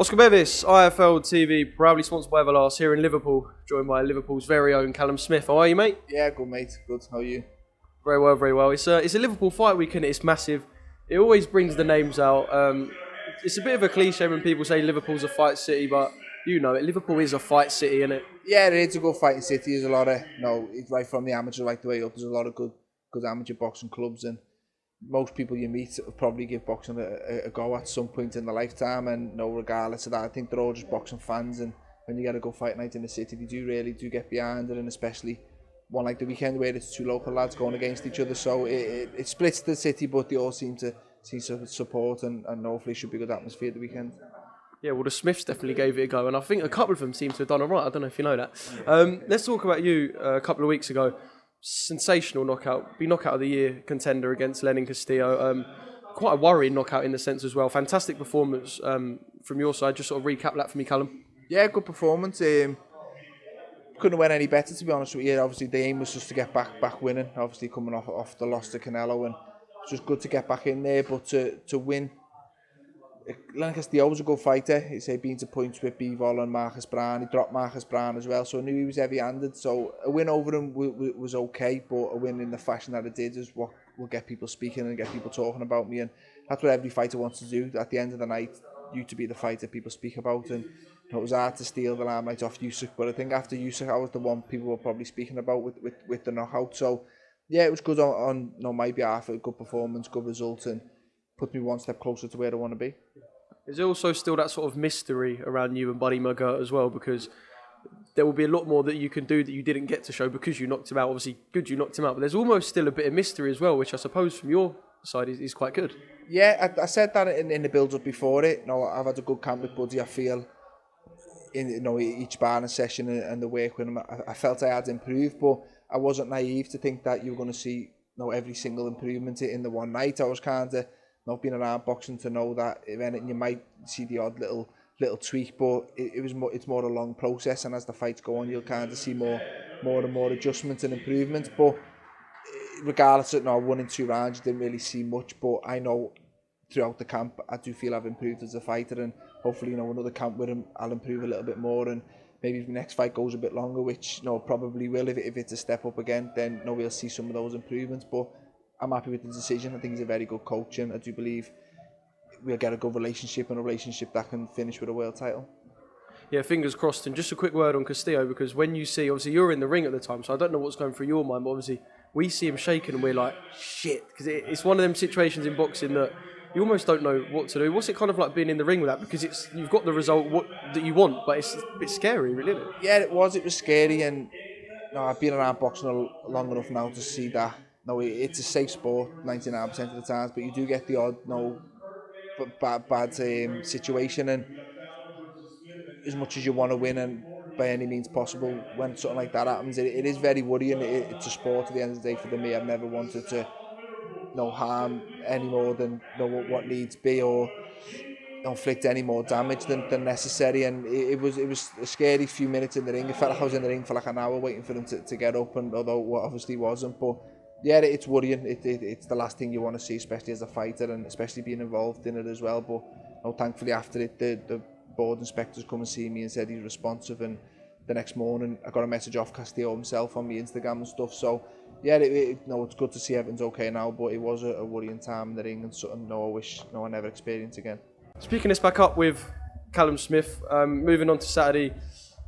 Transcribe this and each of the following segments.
Oscar Bevis, IFL TV, proudly sponsored by Everlast here in Liverpool, joined by Liverpool's very own Callum Smith. How are you, mate? Yeah, good, mate. Good. How are you? Very well, very well. It's a Liverpool fight weekend. It's massive. It always brings the names out. It's a bit of a cliche when people say Liverpool's a fight city, but you know it. Liverpool is a fight city, isn't it? Yeah, it is a good fighting city. There's a lot of, it's right from the amateur right the way up. There's a lot of good amateur boxing clubs, and most people you meet will probably give boxing a go at some point in their lifetime, and regardless of that, I think they're all just boxing fans, and when you get a good fight night in the city, they do get behind it, and especially one like the weekend where it's two local lads going against each other, so it splits the city, but they all seem to support, and hopefully it should be a good atmosphere at the weekend. Yeah, well, the Smiths definitely gave it a go, and I think a couple of them seem to have done all right. I don't know if you know that. Let's talk about you a couple of weeks ago. Sensational knockout, be knockout of the year contender against Castillo. Quite a worrying knockout in the sense as well. Fantastic performance from your side. Just sort of recap that for me, Callum. Yeah, good performance. Couldn't have went any better, to be honest with you. Obviously, the aim was just to get back winning. Obviously, coming off the loss to Canelo, and it's just good to get back in there. But to win, Castillo was a good fighter. He's been to points with Bivol and Marcus Brown. He dropped Marcus Brown as well, so I knew he was heavy-handed. So a win over him was okay, but a win in the fashion that it did is what will get people speaking and get people talking about me. And that's what every fighter wants to do. At the end of the night, you to be the fighter people speak about. And it was hard to steal the limelight off Usyk, but I think after Usyk, I was the one people were probably speaking about with the knockout. So yeah, it was good on my behalf. A good performance, good result, and put me one step closer to where I want to be. Is there also still that sort of mystery around you and Buddy McGirt as well? Because there will be a lot more that you can do that you didn't get to show because you knocked him out. Obviously, good you knocked him out, but there's almost still a bit of mystery as well, which I suppose from your side is quite good. Yeah, I said that in the build-up before it. I've had a good camp with Buddy. I feel in each sparring session and the work with him, I felt I had improved, but I wasn't naive to think that you were going to see every single improvement in the one night. I was kind of not being around boxing to know that if anything you might see the odd little tweak, but it's more a long process, and as the fights go on, you'll kind of see more and more adjustments and improvements. But regardless of 1 and 2 rounds, you didn't really see much. But I know throughout the camp, I do feel I've improved as a fighter, and hopefully another camp with him, I'll improve a little bit more, and maybe if the next fight goes a bit longer, which probably will, if it's a step up again, then we'll see some of those improvements. But I'm happy with the decision. I think he's a very good coach, and I do believe we'll get a good relationship, and a relationship that can finish with a world title. Yeah, fingers crossed. And just a quick word on Castillo, because when you see, obviously you're in the ring at the time, so I don't know what's going through your mind, but obviously we see him shaking and we're like, shit, because it's one of them situations in boxing that you almost don't know what to do. What's it kind of like being in the ring with that? Because you've got the result that you want, but it's a bit scary, really, isn't it? Yeah, it was scary, and I've been around boxing long enough now to see that. It's a safe sport 99% of the times, but you do get the odd bad situation, and as much as you want to win and by any means possible, when something like that happens, it is very worrying. It's a sport at the end of the day. For me, I've never wanted to harm any more than what needs be, or inflict any more damage than necessary. And it was a scary few minutes in the ring. It felt like I was in the ring for like an hour waiting for them to get up, and although obviously wasn't, but yeah, it's worrying. It's the last thing you want to see, especially as a fighter, and especially being involved in it as well. But thankfully after it, the board inspectors come and see me and said he's responsive, and the next morning I got a message off Castillo himself on my Instagram and stuff. So yeah, it's good to see everything's okay now, but it was a worrying time in the ring, and something I wish I never experienced again. Speaking this back up with Callum Smith, moving on to Saturday,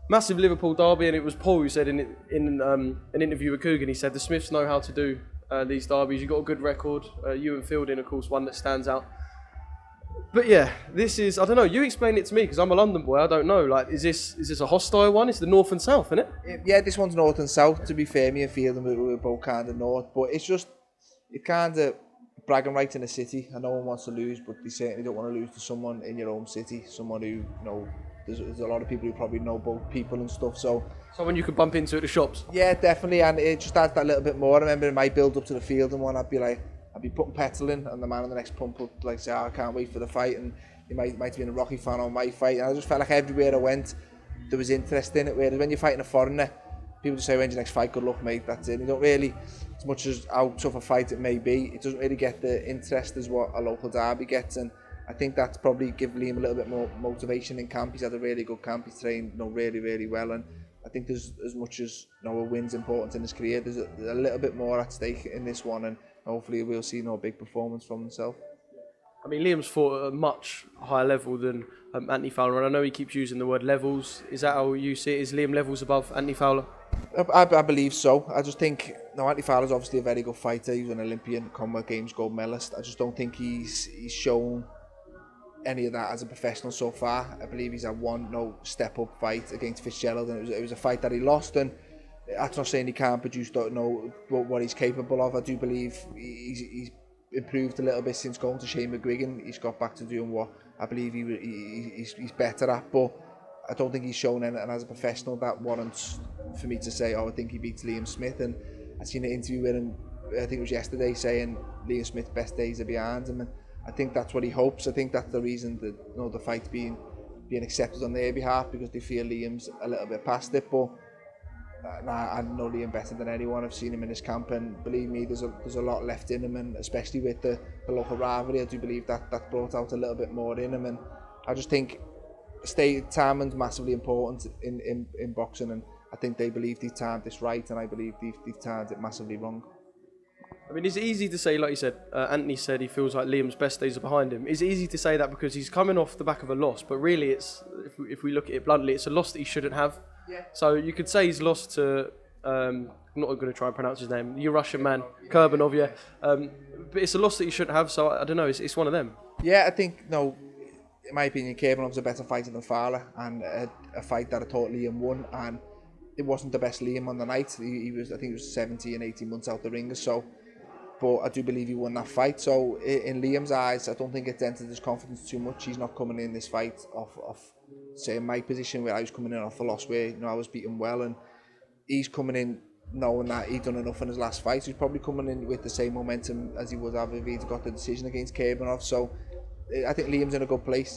massive Liverpool derby, and it was Paul who said in an interview with Coogan, he said the Smiths know how to do these derbies. You've got a good record. You and Fielding, of course, one that stands out. But yeah, this is, I don't know, you explain it to me, because I'm a London boy, I don't know. Like, is this a hostile one? It's the north and south, isn't it? Yeah, this one's north and south. To be fair, me and Fielding, we're both kind of north, but it's kind of bragging rights in the city, and no one wants to lose, but they certainly don't want to lose to someone in your own city, someone who, there's a lot of people who probably know both people and stuff, so someone you could bump into at the shops. Yeah, definitely, and it just adds that little bit more. I remember in my build up to the field and one, I'd be putting petrol in, and the man on the next pump would say, I can't wait for the fight, and he might have been a Rocky fan on my fight, and I just felt like everywhere I went there was interest in it, whereas when you're fighting a foreigner, people just say, when's your next fight? Good luck, mate, that's it. You don't really, as much as how tough a fight it may be, it doesn't really get the interest as what a local derby gets, and I think that's probably given Liam a little bit more motivation in camp. He's had a really good camp. He's trained, really, really well, and I think there's as much as a win's important in his career. There's a little bit more at stake in this one, and hopefully we'll see a big performance from himself. I mean, Liam's fought at a much higher level than Anthony Fowler, and I know he keeps using the word levels. Is that how you see it? Is Liam levels above Anthony Fowler? I believe so. I just think, Anthony Fowler's obviously a very good fighter. He was an Olympian, Commonwealth Games gold medalist. I just don't think he's shown any of that as a professional so far. I believe he's had one step up fight against Fitzgerald, and it was a fight that he lost, and that's not saying he can't produce, don't know what he's capable of. I do believe he's improved a little bit since going to Shane McGuigan. He's got back to doing what I believe he's better at, but I don't think he's shown anything as a professional that warrants for me to say, I think he beats Liam Smith. And I seen an interview with him, I think it was yesterday, saying Liam Smith's best days are behind him, and I think that's what he hopes. I think that's the reason that the fight's being accepted on their behalf, because they feel Liam's a little bit past it. But I know Liam better than anyone. I've seen him in his camp, and believe me, there's a lot left in him, and especially with the local rivalry, I do believe that brought out a little bit more in him. And I just think timing's massively important in boxing, and I think they believe they've timed this right, and I believe they've timed it massively wrong. I mean, it's easy to say, like you said, Anthony said he feels like Liam's best days are behind him. It's easy to say that because he's coming off the back of a loss, but really, if we look at it bluntly, it's a loss that he shouldn't have. Yeah. So you could say he's lost to, I'm not going to try and pronounce his name, your Russian man, Kurbanov, yeah. But it's a loss that he shouldn't have, so I don't know, it's one of them. Yeah, I think, in my opinion, Kurbanov's a better fighter than Fowler, and a fight that I thought Liam won, and it wasn't the best Liam on the night. He was, I think he was 17, 18 months out the ring or so. But I do believe he won that fight. So in Liam's eyes, I don't think it's entered his confidence too much. He's not coming in this fight off say, my position, where I was coming in off a loss where I was beaten well, and he's coming in knowing that he'd done enough in his last fight. So he's probably coming in with the same momentum as he would have if he'd got the decision against Kurbanov. So I think Liam's in a good place,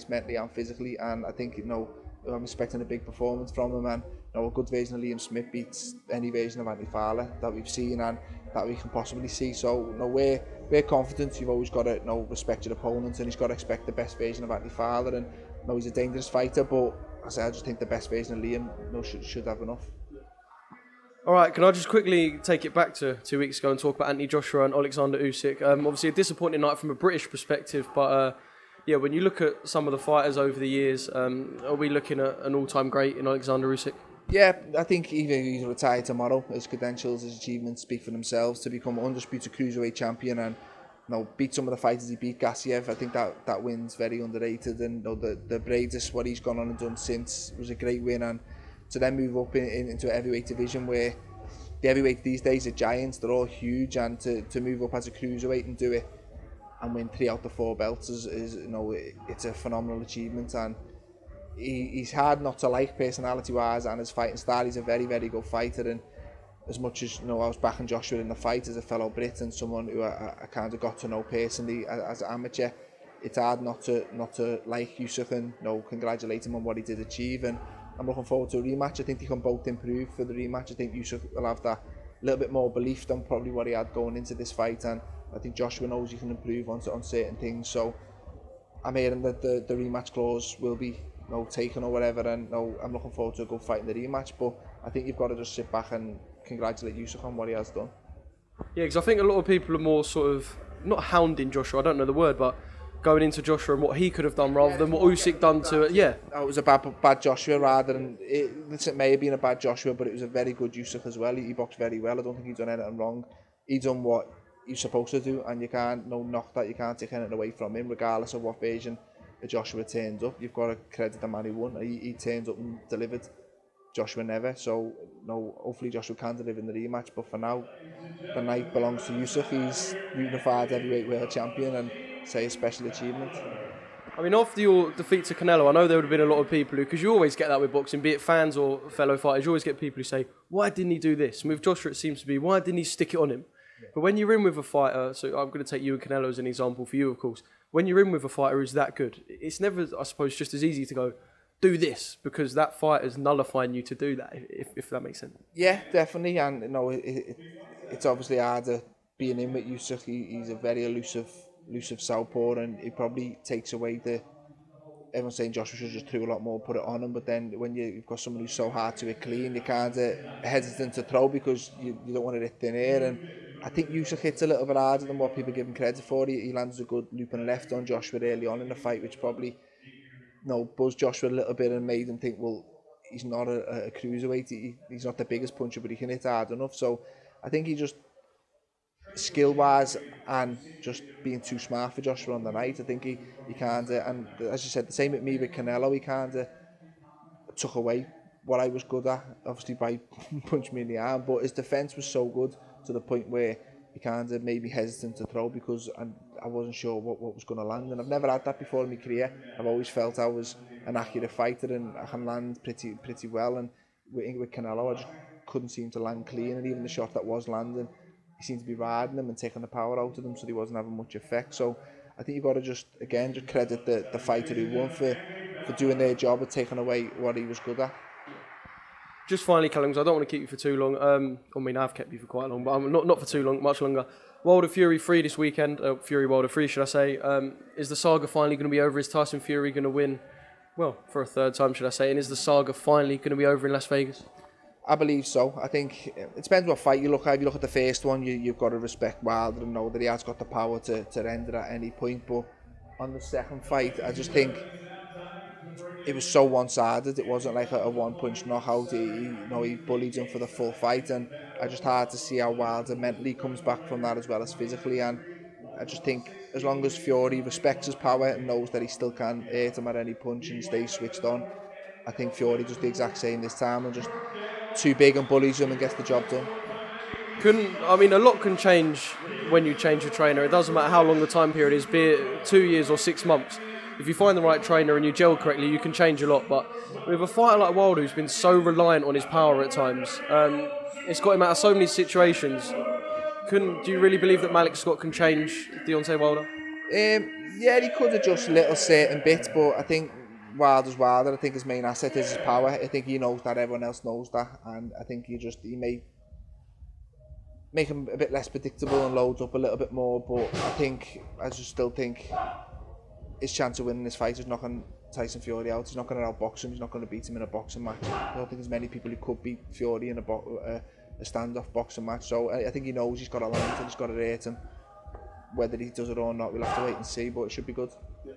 mentally and physically, and I think I'm expecting a big performance from him, and a good version of Liam Smith beats any version of Anthony Fowler that we've seen and that we can possibly see. So we're confident. You've always got to respect your opponent, and he's got to expect the best version of Anthony Fowler. And he's a dangerous fighter, but I just think the best version of Liam should have enough. All right, can I just quickly take it back to 2 weeks ago and talk about Anthony Joshua and Alexander-Usyk? Obviously a disappointing night from a British perspective, but yeah, when you look at some of the fighters over the years, are we looking at an all-time great in Alexander-Usyk? Yeah, I think even if he's retired tomorrow, his credentials, his achievements speak for themselves. To become undisputed cruiserweight champion and beat some of the fighters he beat, Gassiev, I think that win's very underrated. And the Bradis, what he's gone on and done since, was a great win. And to then move up into a heavyweight division where the heavyweights these days are giants, they're all huge, and to move up as a cruiserweight and do it and win 3 out of the 4 belts is it's a phenomenal achievement. And he's hard not to like personality-wise, and his fighting style. He's a very, very good fighter, and as much as I was backing Joshua in the fight as a fellow Brit and someone who I kind of got to know personally as an amateur, it's hard not to like Usyk and congratulate him on what he did achieve. And I'm looking forward to a rematch. I think they can both improve for the rematch. I think Usyk will have that little bit more belief than probably what he had going into this fight, and I think Joshua knows he can improve on certain things. So I'm hearing that the rematch clause will be taken or whatever, and I'm looking forward to a good fight in the rematch. But I think you've got to just sit back and congratulate Usyk on what he has done. Yeah, because I think a lot of people are more sort of not hounding Joshua, I don't know the word, but going into Joshua and what he could have done rather than what Usyk done to it. Yeah, it was a bad Joshua rather than it may have been a bad Joshua, but it was a very good Usyk as well. He boxed very well. I don't think he's done anything wrong. He done what he's supposed to do, and you can't knock that. You can't take anything away from him, regardless of what version Joshua turns up. You've got to credit the man who won. He turned up and delivered. Joshua never. So hopefully Joshua can deliver in the rematch. But for now, the night belongs to Usyk. He's unified heavyweight world champion, and say a special achievement. I mean, after your defeat to Canelo, I know there would have been a lot of people who, because you always get that with boxing, be it fans or fellow fighters, you always get people who say, why didn't he do this? And with Joshua, it seems to be, why didn't he stick it on him? Yeah. But when you're in with a fighter, so I'm going to take you and Canelo as an example for you, of course. When you're in with a fighter who's that good, it's never, I suppose, just as easy to go, do this, because that fighter's nullifying you to do that, if that makes sense. Yeah, definitely. And it's obviously harder being in with Usyk. He's a very elusive elusive southpaw, and it probably takes away the. Everyone's saying Joshua should just throw a lot more, put it on him, but then when you've got someone who's so hard to hit clean, you're kind of hesitant to throw because you don't want to hit thin air. And I think Usyk hits a little bit harder than what people give him credit for. He lands a good loop and left on Joshua early on in the fight, which probably buzzed Joshua a little bit and made him think, well, he's not a cruiserweight. He's not the biggest puncher, but he can hit hard enough. So I think he just, skill-wise and just being too smart for Joshua on the night, I think he kind of, and as you said, the same with me with Canelo, he kind of took away what I was good at, obviously by punching me in the arm, but his defence was so good to the point where he kind of made me hesitant to throw because I wasn't sure what was going to land, and I've never had that before in my career. I've always felt I was an accurate fighter and I can land pretty well, and with Canelo I just couldn't seem to land clean, and even the shot that was landing, he seemed to be riding them and taking the power out of them, so he wasn't having much effect. So I think you've got to just credit the fighter who won for doing their job of taking away what he was good at. Just finally, Callum, 'cause I don't want to keep you for too long. I mean, I've kept you for quite long, but I'm not for too long, much longer. Wilder Fury 3 this weekend, Fury Wilder 3, should I say. Is the saga finally going to be over? Is Tyson Fury going to win? Well, for a third time, should I say. And is the saga finally going to be over in Las Vegas? I believe so. I think it depends what fight you look at. If you look at the first one, you've got to respect Wilder and know that he has got the power to end it at any point. But on the second fight, I just think it was so one-sided. It wasn't like a one-punch knockout. He bullied him for the full fight, and I just hard to see how Wilder mentally comes back from that as well as physically. And I just think as long as Fury respects his power and knows that he still can hit him at any punch and stay switched on, I think Fury does the exact same this time and just too big and bullies him and gets the job done. A lot can change when you change your trainer. It doesn't matter how long the time period is, be it 2 years or 6 months. If you find the right trainer and you gel correctly, you can change a lot. But with a fighter like Wilder, who's been so reliant on his power at times, it's got him out of so many situations. Do you really believe that Malik Scott can change Deontay Wilder? Yeah, he could adjust little certain bits, but I think Wilder's Wilder. I think his main asset is his power. I think he knows that, everyone else knows that, and I think he may make him a bit less predictable and loads up a little bit more, but I just still think his chance of winning this fight is knocking Tyson Fury out. He's not going to outbox him, he's not going to beat him in a boxing match. I don't think there's many people who could beat Fury in a standoff boxing match, so I think he knows he's got to land him, he's got to rate him. Whether he does it or not, we'll have to wait and see, but it should be good. Yeah.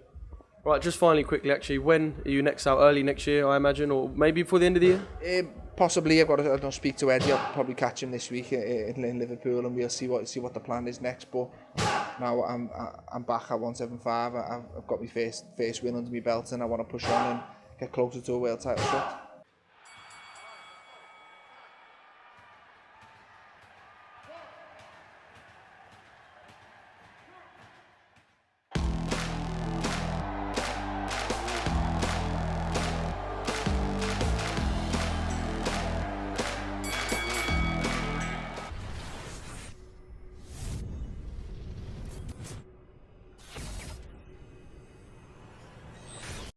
Right, just finally, quickly, actually, when are you next out? Early next year, I imagine, or maybe before the end of the year? Possibly. I've got to speak to Eddie. I'll probably catch him this week in Liverpool, and we'll see what the plan is next. But now I'm back at 175. I've got my first win under my belt, and I want to push on and get closer to a world title shot.